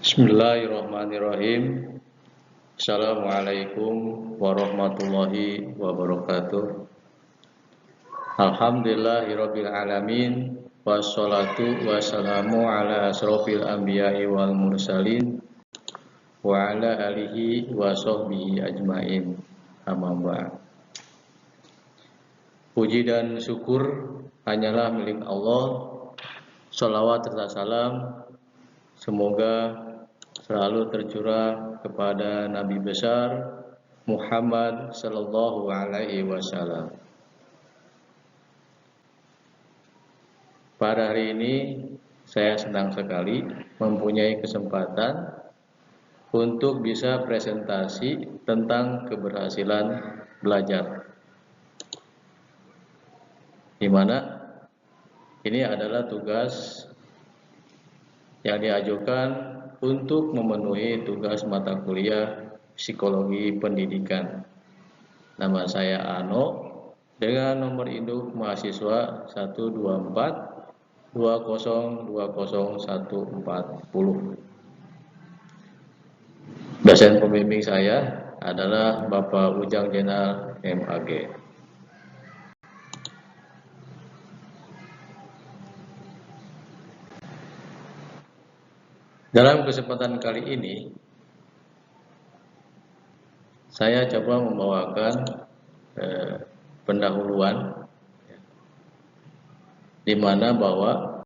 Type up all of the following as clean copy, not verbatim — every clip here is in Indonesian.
Bismillahirrahmanirrahim. Assalamualaikum warahmatullahi wabarakatuh. Alhamdulillahirabbil alamin, wassalatu wassalamu ala asrofil anbiya'i wal mursalin wa ala alihi wa sahbihi ajmain. Amma ba'd. Puji dan syukur hanyalah milik Allah. Shalawat serta salam semoga selalu tercurah kepada Nabi besar Muhammad sallallahu alaihi wasallam. Pada hari ini saya senang sekali mempunyai kesempatan untuk bisa presentasi tentang keberhasilan belajar. Di mana ini adalah tugas yang diajukan untuk memenuhi tugas mata kuliah psikologi pendidikan. Nama saya Ano dengan nomor induk mahasiswa 12420200140. Dosen pembimbing saya adalah Bapak Ujang Jenal MAG. Dalam kesempatan kali ini, saya coba membawakan pendahuluan di mana bahwa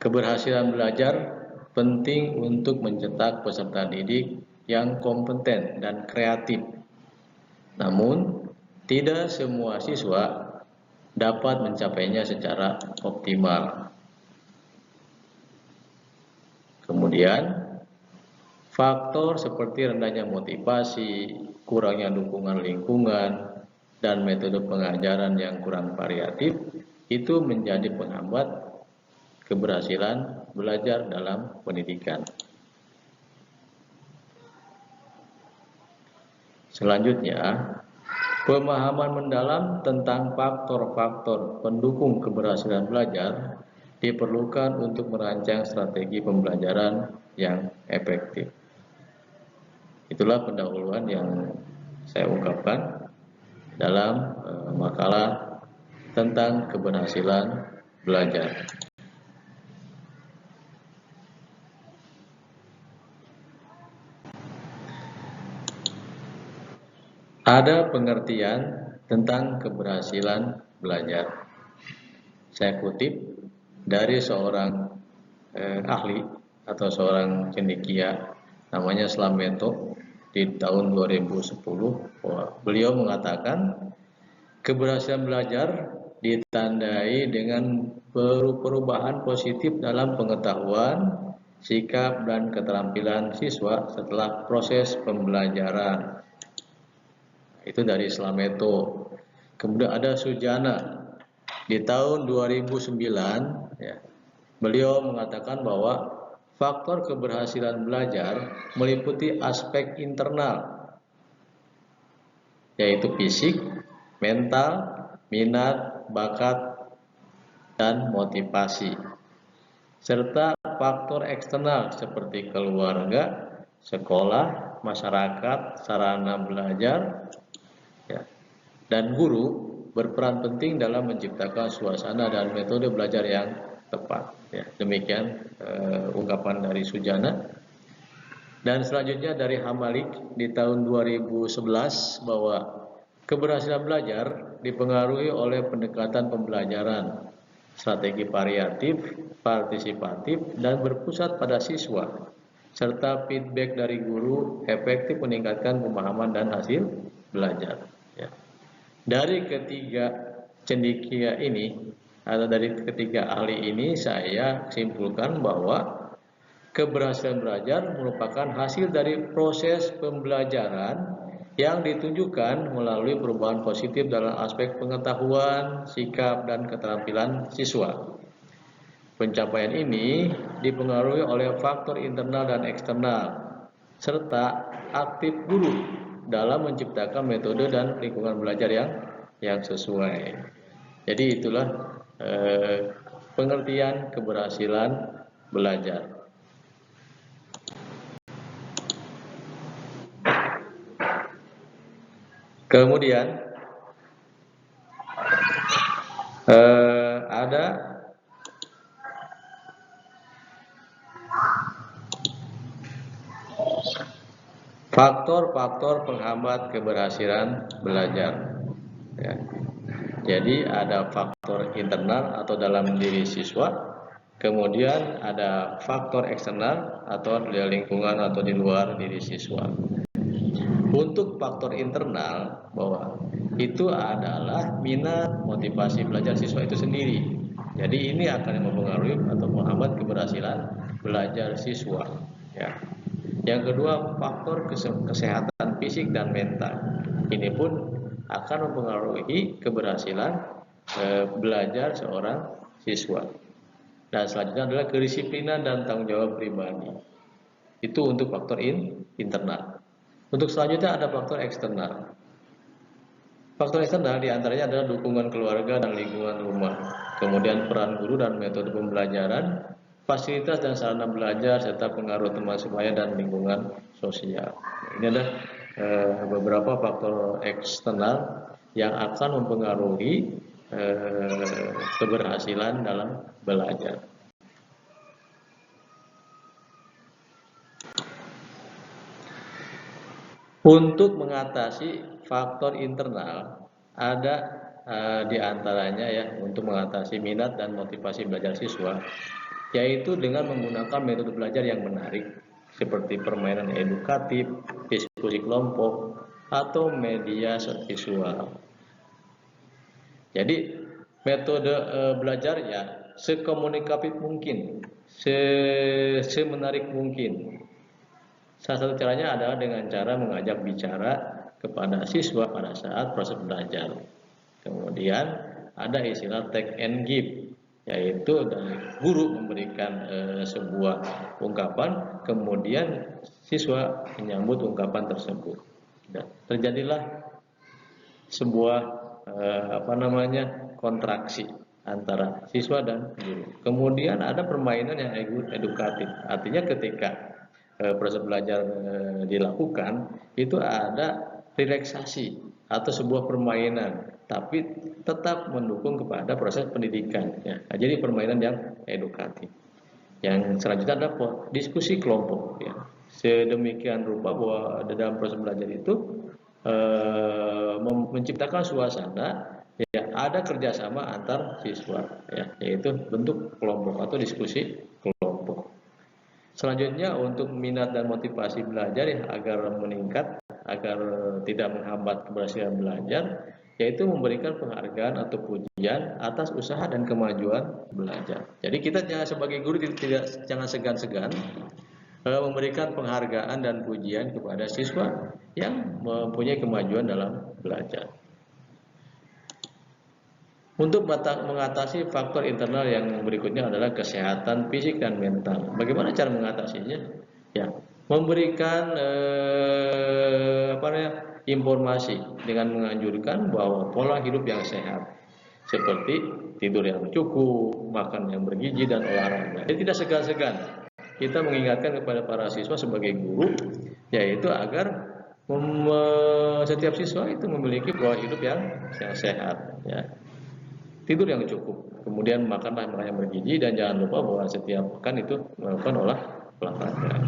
keberhasilan belajar penting untuk mencetak peserta didik yang kompeten dan kreatif. Namun, tidak semua siswa dapat mencapainya secara optimal. Kemudian, faktor seperti rendahnya motivasi, kurangnya dukungan lingkungan, dan metode pengajaran yang kurang variatif itu menjadi penghambat keberhasilan belajar dalam pendidikan. Selanjutnya, pemahaman mendalam tentang faktor-faktor pendukung keberhasilan belajar diperlukan untuk merancang strategi pembelajaran yang efektif. Itulah pendahuluan yang saya ungkapkan dalam makalah tentang keberhasilan belajar. Ada pengertian tentang keberhasilan belajar. Saya kutip dari seorang ahli atau seorang cendekia namanya Slameto di tahun 2010. Beliau mengatakan keberhasilan belajar ditandai dengan perubahan positif dalam pengetahuan, sikap, dan keterampilan siswa setelah proses pembelajaran. Itu dari Slameto. Kemudian ada Sujana di tahun 2009, ya, beliau mengatakan bahwa faktor keberhasilan belajar meliputi aspek internal, yaitu fisik, mental, minat, bakat, dan motivasi, serta faktor eksternal seperti keluarga, sekolah, masyarakat, sarana belajar, ya, dan guru berperan penting dalam menciptakan suasana dan metode belajar yang tepat. Ya, demikian ungkapan dari Sujana. Dan selanjutnya dari Hamalik di tahun 2011 bahwa keberhasilan belajar dipengaruhi oleh pendekatan pembelajaran, strategi variatif, partisipatif, dan berpusat pada siswa, serta feedback dari guru efektif meningkatkan pemahaman dan hasil belajar. Ya. Dari ketiga cendekia ini atau dari ketiga ahli ini saya simpulkan bahwa keberhasilan belajar merupakan hasil dari proses pembelajaran yang ditunjukkan melalui perubahan positif dalam aspek pengetahuan, sikap, dan keterampilan siswa. Pencapaian ini dipengaruhi oleh faktor internal dan eksternal, serta aktif guru dalam menciptakan metode dan lingkungan belajar yang sesuai. Jadi itulah pengertian keberhasilan belajar. Kemudian ada faktor-faktor penghambat keberhasilan belajar. Ya. Jadi ada faktor internal atau dalam diri siswa, kemudian ada faktor eksternal atau di lingkungan atau di luar diri siswa. Untuk faktor internal bahwa itu adalah minat, motivasi belajar siswa itu sendiri. Jadi ini akan mempengaruhi atau menghambat keberhasilan belajar siswa. Ya. Yang kedua, faktor kesehatan fisik dan mental. Ini pun akan mempengaruhi keberhasilan belajar seorang siswa. Dan selanjutnya adalah kedisiplinan dan tanggung jawab pribadi. Itu untuk faktor internal. Untuk selanjutnya ada faktor eksternal. Faktor eksternal diantaranya adalah dukungan keluarga dan lingkungan rumah, kemudian peran guru dan metode pembelajaran, fasilitas dan sarana belajar, serta pengaruh teman sebaya dan lingkungan sosial. Ini adalah beberapa faktor eksternal yang akan mempengaruhi keberhasilan dalam belajar. Untuk mengatasi faktor internal, ada di antaranya ya untuk mengatasi minat dan motivasi belajar siswa, yaitu dengan menggunakan metode belajar yang menarik seperti permainan edukatif, diskusi kelompok, atau media visual. Jadi metode belajar ya sekomunikatif mungkin, semenarik mungkin. Salah satu caranya adalah dengan cara mengajak bicara kepada siswa pada saat proses belajar. Kemudian ada istilah take and give, yaitu dari guru memberikan sebuah ungkapan, kemudian siswa menyambut ungkapan tersebut. Dan terjadilah sebuah kontraksi antara siswa dan guru. Kemudian ada permainan yang edukatif, artinya ketika proses belajar dilakukan itu ada relaksasi atau sebuah permainan, tapi tetap mendukung kepada proses pendidikan. Ya. Nah, jadi permainan yang edukatif. Yang selanjutnya adalah diskusi kelompok. Ya. Sedemikian rupa bahwa dalam proses belajar itu menciptakan suasana ya ada kerjasama antar siswa, ya, yaitu bentuk kelompok atau diskusi kelompok. Selanjutnya untuk minat dan motivasi belajar ya, agar meningkat, agar tidak menghambat keberhasilan belajar, yaitu memberikan penghargaan atau pujian atas usaha dan kemajuan belajar. Jadi kita sebagai guru jangan segan-segan memberikan penghargaan dan pujian kepada siswa yang mempunyai kemajuan dalam belajar. Untuk mengatasi faktor internal yang berikutnya adalah kesehatan fisik dan mental. Bagaimana cara mengatasinya? Ya, memberikan informasi dengan menganjurkan bahwa pola hidup yang sehat seperti tidur yang cukup, makan yang bergizi dan olahraga. Jadi tidak segan-segan kita mengingatkan kepada para siswa sebagai guru, yaitu agar setiap siswa itu memiliki pola hidup yang sehat. Ya. Tidur yang cukup, kemudian makanlah makanan yang bergizi, dan jangan lupa bahwa setiap pekan itu melakukan olahraga.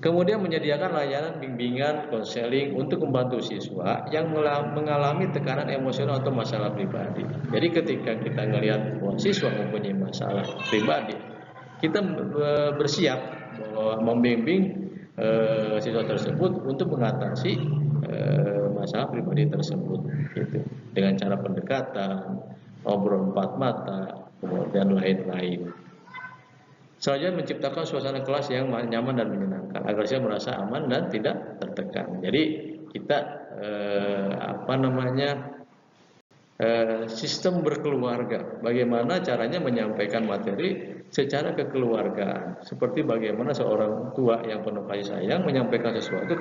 Kemudian menyediakan layanan bimbingan, konseling untuk membantu siswa yang mengalami tekanan emosional atau masalah pribadi. Jadi ketika kita melihat bahwa siswa mempunyai masalah pribadi, kita bersiap bahwa membimbing siswa tersebut untuk mengatasi masalah pribadi tersebut, gitu. Dengan cara pendekatan, ngobrol empat mata, kemudian lain-lain. Selanjutnya menciptakan suasana kelas yang nyaman dan menyenangkan agar saya merasa aman dan tidak tertekan. Jadi kita sistem berkeluarga. Bagaimana caranya menyampaikan materi secara kekeluargaan. Seperti bagaimana seorang tua yang penuh kasih sayang menyampaikan sesuatu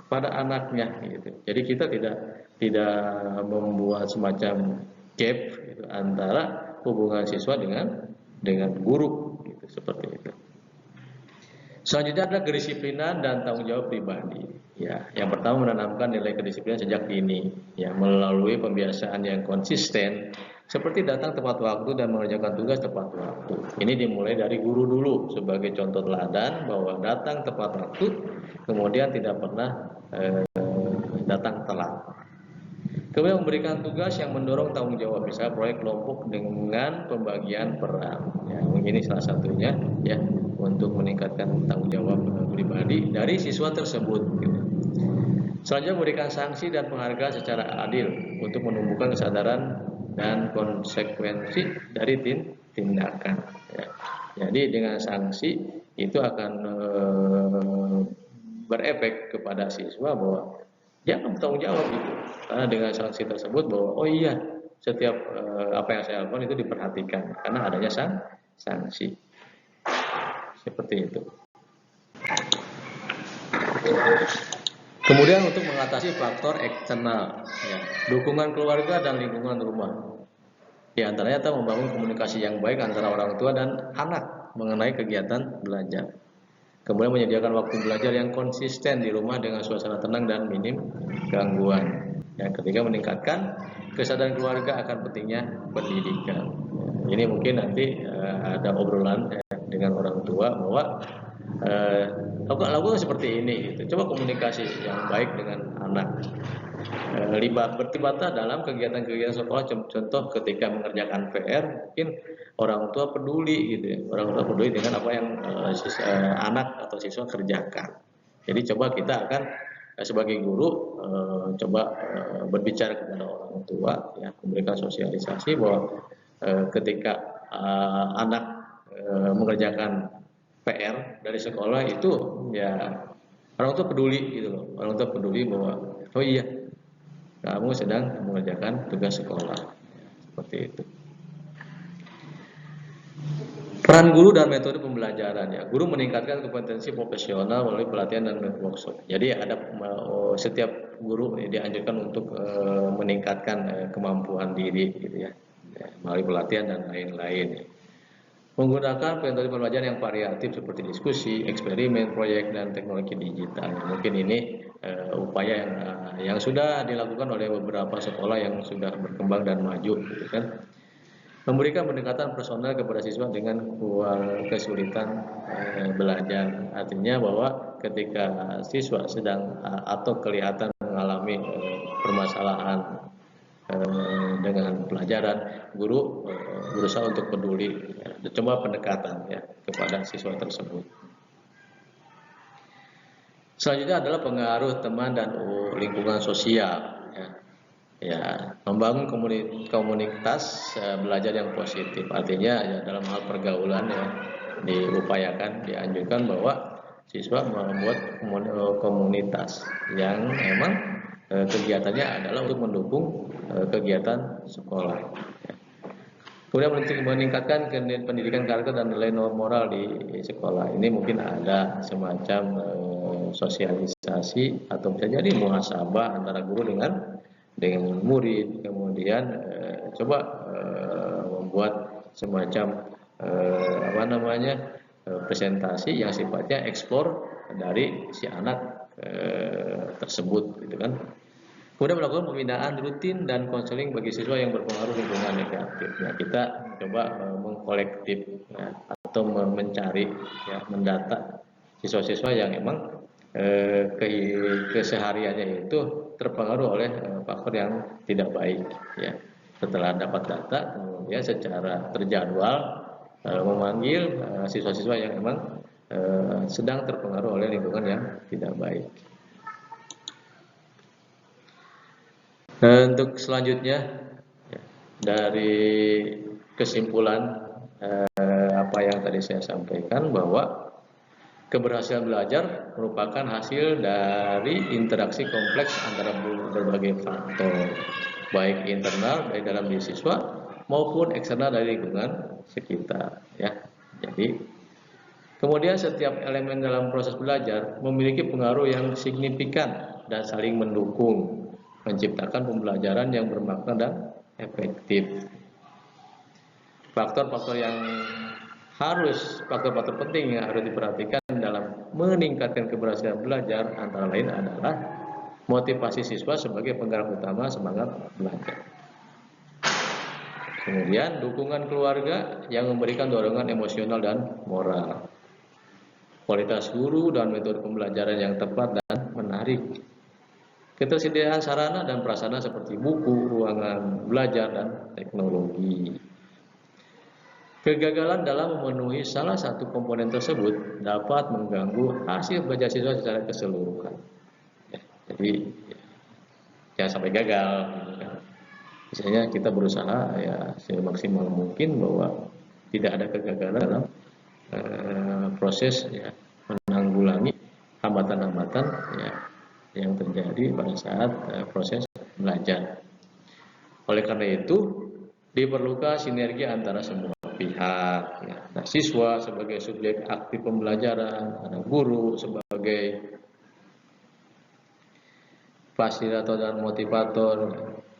pada anaknya, gitu. Jadi kita tidak membuat semacam gap gitu, antara hubungan siswa dengan guru, gitu, seperti itu. Selanjutnya adalah kedisiplinan dan tanggung jawab pribadi. Ya, yang pertama menanamkan nilai kedisiplinan sejak dini, ya melalui pembiasaan yang konsisten, seperti datang tepat waktu dan mengerjakan tugas tepat waktu. Ini dimulai dari guru dulu sebagai contoh teladan bahwa datang tepat waktu, kemudian tidak pernah datang telat. Kemudian memberikan tugas yang mendorong tanggung jawab, misalnya proyek kelompok dengan pembagian peran. Ya, ini salah satunya ya untuk meningkatkan tanggung jawab pribadi dari siswa tersebut. Gitu. Selanjutnya memberikan sanksi dan penghargaan secara adil untuk menumbuhkan kesadaran dan konsekuensi dari tindakan. Ya. Jadi dengan sanksi itu akan berefek kepada siswa bahwa dia akan bertanggung jawab gitu. Karena dengan sanksi tersebut bahwa oh iya setiap apa yang saya lakukan itu diperhatikan karena adanya sanksi. Seperti itu. Kemudian untuk mengatasi faktor eksternal, ya, dukungan keluarga dan lingkungan rumah. Di antaranya kita membangun komunikasi yang baik antara orang tua dan anak mengenai kegiatan belajar. Kemudian menyediakan waktu belajar yang konsisten di rumah dengan suasana tenang dan minim gangguan. Yang ketiga meningkatkan kesadaran keluarga akan pentingnya pendidikan. Ini mungkin nanti ada obrolan dengan orang tua bahwa lakukan seperti ini. Gitu. Coba komunikasi yang baik dengan anak. Berlibatlah dalam kegiatan-kegiatan sekolah, contoh ketika mengerjakan PR mungkin orang tua peduli gitu ya, orang tua peduli dengan apa yang anak atau siswa kerjakan. Jadi coba kita akan sebagai guru coba berbicara kepada orang tua ya, memberikan sosialisasi bahwa ketika anak mengerjakan PR dari sekolah itu ya orang tua peduli gitu loh, orang tua peduli bahwa oh iya kamu sedang mengerjakan tugas sekolah. Seperti itu. Peran guru dan metode pembelajaran ya. Guru meningkatkan kompetensi profesional melalui pelatihan dan workshop. Jadi ada setiap guru dianjurkan untuk meningkatkan kemampuan diri gitu ya. Melalui pelatihan dan lain-lain. Menggunakan metode pembelajaran yang variatif seperti diskusi, eksperimen, proyek, dan teknologi digital. Mungkin ini upaya yang sudah dilakukan oleh beberapa sekolah yang sudah berkembang dan maju, gitu kan. Memberikan pendekatan personal kepada siswa dengan kesulitan belajar. Artinya bahwa ketika siswa sedang atau kelihatan mengalami permasalahan dengan pelajaran, guru berusaha untuk peduli, coba pendekatan ya kepada siswa tersebut. Selanjutnya adalah pengaruh teman dan lingkungan sosial. Ya, membangun komunitas belajar yang positif. Artinya ya, dalam hal pergaulan ya diupayakan, dianjurkan bahwa siswa membuat komunitas yang memang kegiatannya adalah untuk mendukung kegiatan sekolah. Kemudian meningkatkan pendidikan karakter dan nilai moral di sekolah. Ini mungkin ada semacam sosialisasi atau bisa jadi muhasabah antara guru dengan murid. Kemudian coba membuat semacam presentasi yang sifatnya eksplor dari si anak tersebut, gitu kan. Kemudian melakukan pembinaan rutin dan konseling bagi siswa yang berpengaruh lingkungan negatif. Nah, kita coba mengkolektif ya, atau mencari, ya, mendata siswa-siswa yang memang kesehariannya itu terpengaruh oleh faktor yang tidak baik. Ya. Setelah dapat data, kemudian secara terjadwal memanggil siswa-siswa yang memang sedang terpengaruh oleh lingkungan yang tidak baik. Untuk selanjutnya dari kesimpulan apa yang tadi saya sampaikan bahwa keberhasilan belajar merupakan hasil dari interaksi kompleks antara berbagai faktor baik internal dari dalam diri siswa maupun eksternal dari lingkungan sekitar ya. Jadi kemudian setiap elemen dalam proses belajar memiliki pengaruh yang signifikan dan saling mendukung, menciptakan pembelajaran yang bermakna dan efektif. Faktor-faktor penting yang harus diperhatikan dalam meningkatkan keberhasilan belajar antara lain adalah motivasi siswa sebagai penggerak utama semangat belajar. Kemudian dukungan keluarga yang memberikan dorongan emosional dan moral. Kualitas guru dan metode pembelajaran yang tepat dan menarik. Ketersediaan sarana dan prasarana seperti buku, ruangan belajar, dan teknologi. Kegagalan dalam memenuhi salah satu komponen tersebut dapat mengganggu hasil belajar siswa secara keseluruhan. Jadi jangan sampai gagal. Misalnya kita berusaha ya semaksimal mungkin bahwa tidak ada kegagalan dalam proses ya, menanggulangi hambatan-hambatan ya, yang terjadi pada saat proses belajar. Oleh karena itu diperlukan sinergi antara semua pihak. Ya. Nah, siswa sebagai subjek aktif pembelajaran, ada guru sebagai fasilitator dan motivator,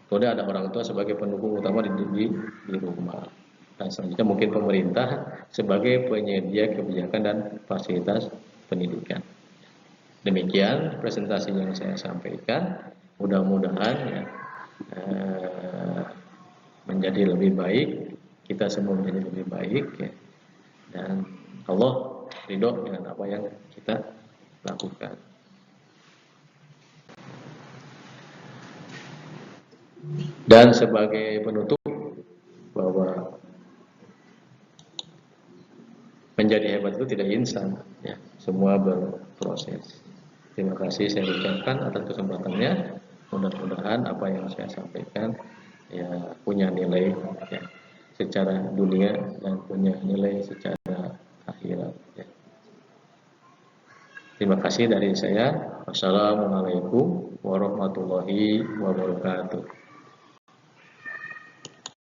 kemudian ada orang tua sebagai pendukung utama di rumah. Dan selanjutnya mungkin pemerintah sebagai penyedia kebijakan dan fasilitas pendidikan. Demikian presentasi yang saya sampaikan. Mudah-mudahan ya, menjadi lebih baik, kita semua menjadi lebih baik ya. Dan Allah ridho dengan apa yang kita lakukan. Dan sebagai penutup bahwa menjadi hebat itu tidak instan ya, semua berproses. Terima kasih saya ucapkan atas kesempatannya. Mudah-mudahan apa yang saya sampaikan ya punya nilai ya, secara dunia dan punya nilai secara akhirat ya. Terima kasih dari saya. Wassalamualaikum warahmatullahi wabarakatuh.